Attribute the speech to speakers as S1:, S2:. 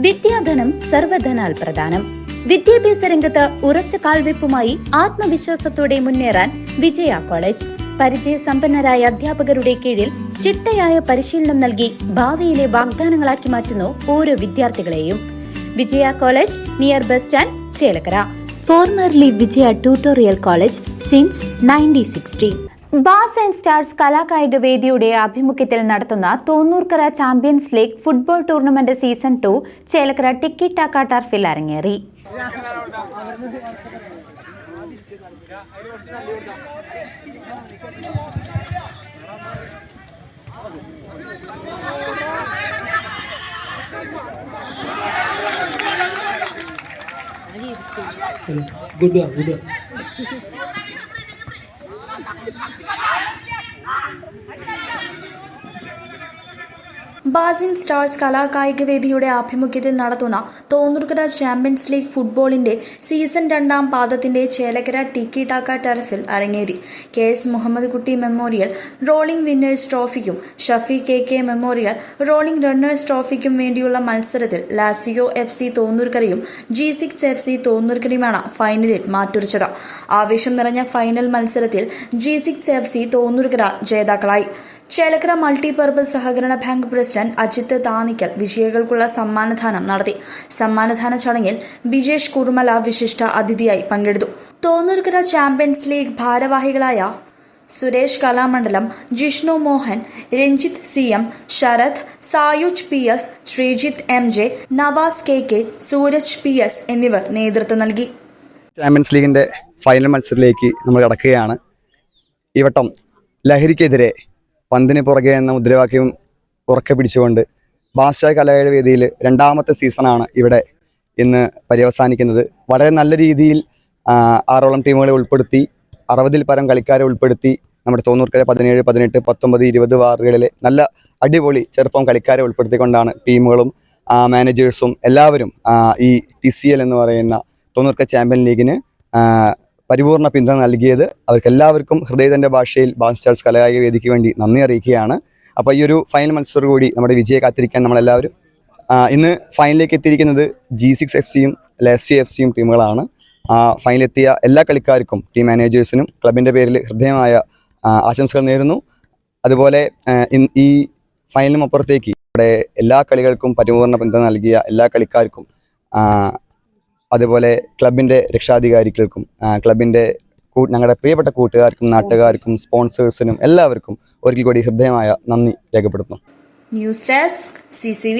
S1: വിദ്യാധനം സർവധനാൽ പ്രധാനം. വിദ്യാഭ്യാസ രംഗത്ത് ഉറച്ച കാൽവെപ്പുമായി ആത്മവിശ്വാസത്തോടെ മുന്നേറാൻ വിജയ കോളേജ്. പരിചയസമ്പന്നരായ അധ്യാപകരുടെ കീഴിൽ ചിട്ടയായ പരിശീലനം നൽകി ഭാവിയിലെ വാഗ്ദാനങ്ങളാക്കി മാറ്റുന്നു ഓരോ വിദ്യാർത്ഥികളെയും. Vijaya college near bus stand, Chelakkara. Formerly Vijaya tutorial college since 1960. Bass and stars കലാകായിക വേദിയുടെ ആഭിമുഖ്യത്തിൽ നടത്തുന്ന Thonnurkara champions league football tournament season 2 Chelakkara tiki taka ടർഫിൽ അരങ്ങേറി.
S2: Good.
S3: ബാസ് ആൻഡ് സ്റ്റാർസ് കലാകായിക വേദിയുടെ ആഭിമുഖ്യത്തിൽ നടത്തുന്ന തോന്നൂർക്കര ചാമ്പ്യൻസ് ലീഗ് ഫുട്ബോളിന്റെ സീസൺ 2 പാദത്തിന്റെ ചേലക്കര ടിക്കി ടാക്ക ടർഫിൽ അരങ്ങേറി. KS Muhammad Kutty memorial rolling winners ട്രോഫിക്കും Shafi KK memorial rolling runners ട്രോഫിക്കും വേണ്ടിയുള്ള മത്സരത്തിൽ ലാസിയോ FC തോന്നൂർക്കരയും G6 FC തോന്നൂർക്കരയുമാണ് ഫൈനലിൽ മാറ്റുരച്ചത്. ആവേശം നിറഞ്ഞ ഫൈനൽ മത്സരത്തിൽ G6 FC തോന്നൂർക്കര ജേതാക്കളായി. ചേലക്കര മൾട്ടിപർപ്പസ് സഹകരണ ബാങ്ക് പ്രസിഡന്റ് അജിത് താനിക്കൽ വിജയികൾക്കുള്ള സമ്മാനദാനം നടത്തി. സമ്മാനദാന ചടങ്ങിൽ ബിജേഷ് കുറുമല വിശിഷ്ട അതിഥിയായി പങ്കെടുത്തു. തോന്നൂർക്കര ചാമ്പ്യൻസ് ലീഗ് ഭാരവാഹികളായ Suresh Kalamandalam, Jishnu Mohan, Ranjith CM, Sarath, Sayuj PS, Sreejith MJ, Nawaz KK, Sooraj PS എന്നിവർ നേതൃത്വം നൽകി.
S4: ചാമ്പ്യൻസ് ലീഗിന്റെ ഫൈനൽ മത്സരത്തിലേക്ക് നമ്മൾ കടക്കുകയാണ്. ഈ വട്ടം ലഹരിക്കെതിരെ പന്തിന് പുറകെ എന്ന മുദ്രാവാക്യം ഉറക്കെ പിടിച്ചുകൊണ്ട് ഭാഷാ കലയുടെ വേദിയിൽ 2ാമത്തെ സീസണാണ് ഇവിടെ ഇന്ന് പര്യവസാനിക്കുന്നത്. വളരെ നല്ല രീതിയിൽ 6ഓളം ടീമുകളെ ഉൾപ്പെടുത്തി 60-ൽ പരം കളിക്കാരെ ഉൾപ്പെടുത്തി നമ്മുടെ തോന്നൂർക്കര 17, 18, 19, 20 വാർഡുകളിലെ നല്ല അടിപൊളി ചെറുപ്പം കളിക്കാരെ ഉൾപ്പെടുത്തിക്കൊണ്ടാണ് ടീമുകളും മാനേജേഴ്സും എല്ലാവരും ഈ TCL എന്ന് പറയുന്ന തോന്നൂർക്കര ചാമ്പ്യൻ ലീഗിന് പരിപൂർണ പിന്തുണ നൽകിയത്. അവർക്കെല്ലാവർക്കും ഹൃദയത്തിൻ്റെ ഭാഷയിൽ ബാസ് സ്റ്റാർസ് കലാകായിക വേദിക്ക് വേണ്ടി നന്ദി അറിയിക്കുകയാണ്. അപ്പോൾ ഈ ഒരു ഫൈനൽ മത്സരം കൂടി നമ്മുടെ വിജയെ കാത്തിരിക്കാൻ നമ്മളെല്ലാവരും. ഇന്ന് ഫൈനലിലേക്ക് എത്തിയിരിക്കുന്നത് G6 FCയും ലാസിയോ FCയും ടീമുകളാണ്. ഫൈനലെത്തിയ എല്ലാ കളിക്കാർക്കും ടീം മാനേജേഴ്സിനും ക്ലബിൻ്റെ പേരിൽ ഹൃദയമായ ആശംസകൾ നേരുന്നു. അതുപോലെ ഈ ഫൈനലിനും അപ്പുറത്തേക്ക് ഇവിടെ എല്ലാ കളികൾക്കും പരിപൂർണ പിന്തുണ നൽകിയ എല്ലാ കളിക്കാർക്കും, അതുപോലെ ക്ലബിൻ്റെ രക്ഷാധികാരികൾക്കും, ക്ലബിൻ്റെ ഞങ്ങളുടെ പ്രിയപ്പെട്ട കൂട്ടുകാർക്കും, നാട്ടുകാർക്കും, സ്പോൺസേഴ്സിനും എല്ലാവർക്കും ഒരിക്കൽ കൂടി ഹൃദയമായ നന്ദി രേഖപ്പെടുത്തുന്നു.
S3: News desk CCV.